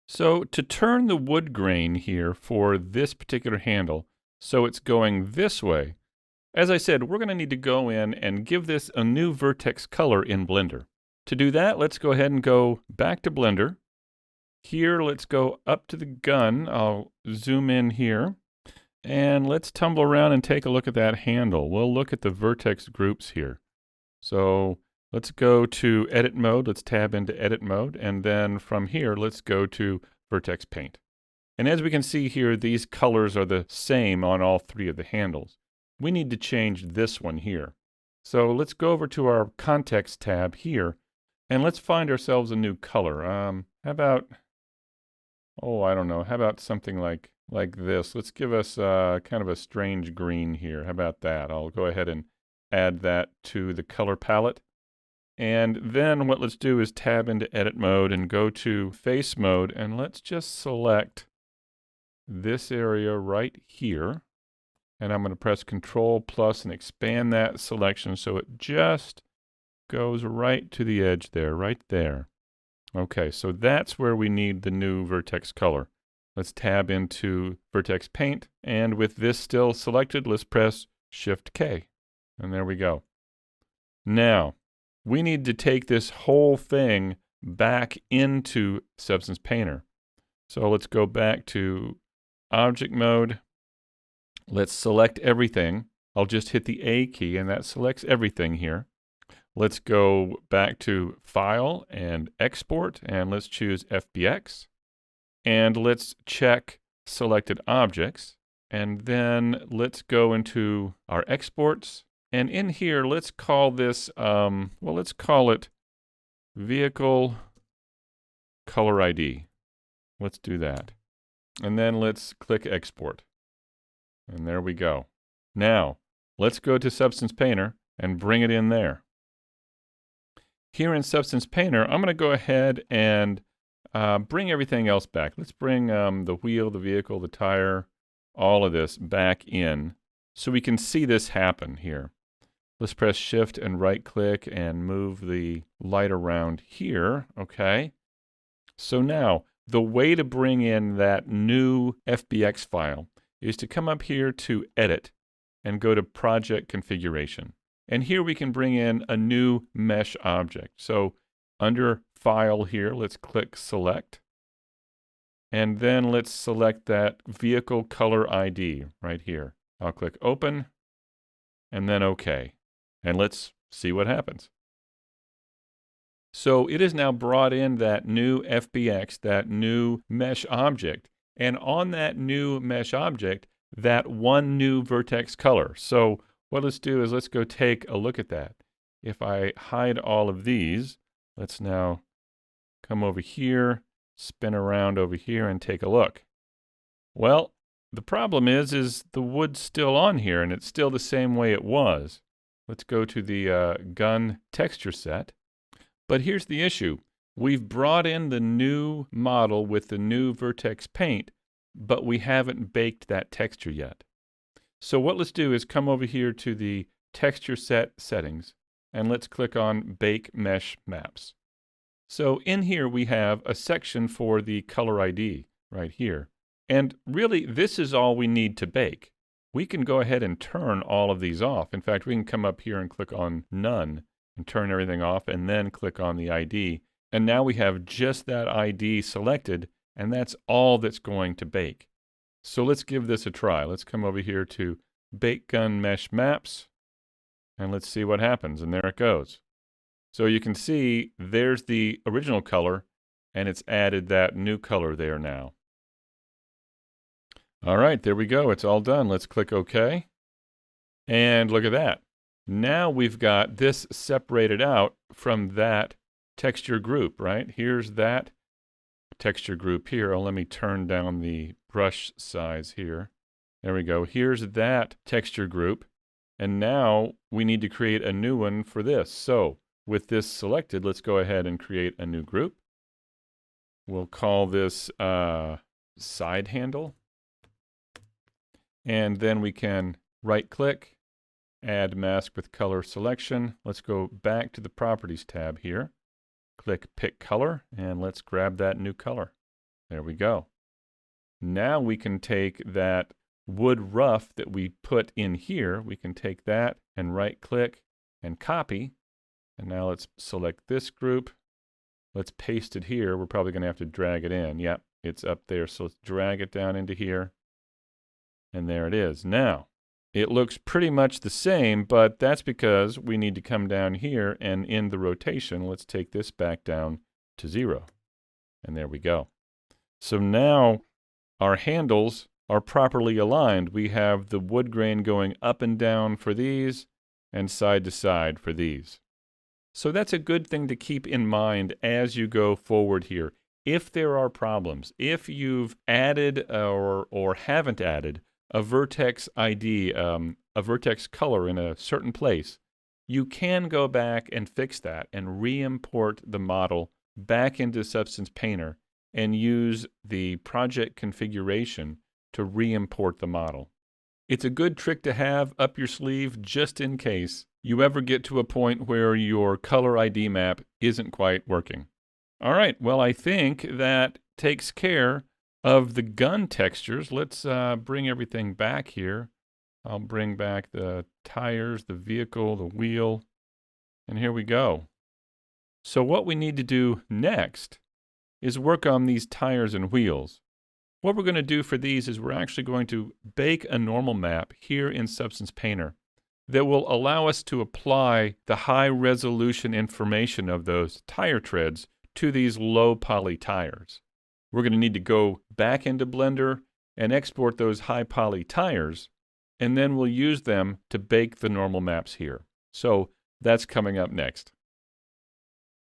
So to turn the wood grain here for this particular handle, so it's going this way, as I said, we're going to need to go in and give this a new vertex color in Blender. To do that, let's go ahead and go back to Blender. Here, let's go up to the gun. I'll zoom in here. And let's tumble around and take a look at that handle. We'll look at the vertex groups here. So let's go to edit mode. Let's tab into edit mode. And then from here, let's go to vertex paint. And as we can see here, these colors are the same on all three of the handles. We need to change this one here. So let's go over to our context tab here and let's find ourselves a new color. How about, I don't know, how about something like this? Let's give us kind of a strange green here. How about that? I'll go ahead and add that to the color palette. And then what let's do is tab into edit mode and go to face mode, and let's just select this area right here. And I'm going to press Control plus and expand that selection so it just goes right to the edge there, right there. Okay, so that's where we need the new vertex color. Let's tab into vertex paint, and with this still selected, let's press Shift K. And there we go. Now, we need to take this whole thing back into Substance Painter. So let's go back to Object Mode. Let's select everything. I'll just hit the A key and that selects everything here. Let's go back to File and Export and let's choose FBX. And let's check Selected Objects. And then let's go into our exports. And in here, let's call this, let's call it Vehicle Color ID. Let's do that. And then let's click Export. And there we go. Now, let's go to Substance Painter and bring it in there. Here in Substance Painter, I'm going to go ahead and bring everything else back. Let's bring the wheel, the vehicle, the tire, all of this back in so we can see this happen here. Let's press Shift and right-click and move the light around here, okay? So now, the way to bring in that new FBX file is to come up here to Edit and go to Project Configuration. And here we can bring in a new mesh object. So under File here, let's click Select. And then let's select that Vehicle Color ID right here. I'll click Open and then OK. And let's see what happens. So it has now brought in that new FBX, that new mesh object. And on that new mesh object, that one new vertex color. So what let's do is let's go take a look at that. If I hide all of these, let's now come over here, spin around over here and take a look. Well, the problem is the wood's still on here and it's still the same way it was. Let's go to the gun texture set. But here's the issue. We've brought in the new model with the new vertex paint, but we haven't baked that texture yet. So what let's do is come over here to the texture set settings and let's click on Bake Mesh Maps. So in here we have a section for the color ID right here. And really this is all we need to bake. We can go ahead and turn all of these off. In fact, we can come up here and click on None and turn everything off and then click on the ID. And now we have just that ID selected, and that's all that's going to bake. So let's give this a try. Let's come over here to Bake Gun Mesh Maps, and let's see what happens. And there it goes. So you can see there's the original color, and it's added that new color there now. All right, there we go. It's all done. Let's click OK. And look at that. Now we've got this separated out from that texture group, right? Here's that texture group here. Oh, let me turn down the brush size here. There we go. Here's that texture group. And now we need to create a new one for this. So with this selected, let's go ahead and create a new group. We'll call this side handle. And then we can right click, add mask with color selection. Let's go back to the properties tab here. Click Pick Color, and let's grab that new color. There we go. Now we can take that wood rough that we put in here, we can take that and right click and copy. And now let's select this group. Let's paste it here. We're probably going to have to drag it in. Yep, it's up there. So let's drag it down into here. And there it is. Now, it looks pretty much the same, but that's because we need to come down here and in the rotation, let's take this back down to 0. And there we go. So now our handles are properly aligned. We have the wood grain going up and down for these and side to side for these. So that's a good thing to keep in mind as you go forward here. If there are problems, if you've added or haven't added a vertex ID, a vertex color in a certain place, you can go back and fix that and re-import the model back into Substance Painter and use the project configuration to re-import the model. It's a good trick to have up your sleeve just in case you ever get to a point where your color ID map isn't quite working. All right, well, I think that takes care of the gun textures. Let's bring everything back here. I'll bring back the tires, the vehicle, the wheel, and here we go. So what we need to do next is work on these tires and wheels. What we're going to do for these is we're actually going to bake a normal map here in Substance Painter that will allow us to apply the high resolution information of those tire treads to these low poly tires. We're going to need to go back into Blender and export those high poly tires, and then we'll use them to bake the normal maps here. So that's coming up next.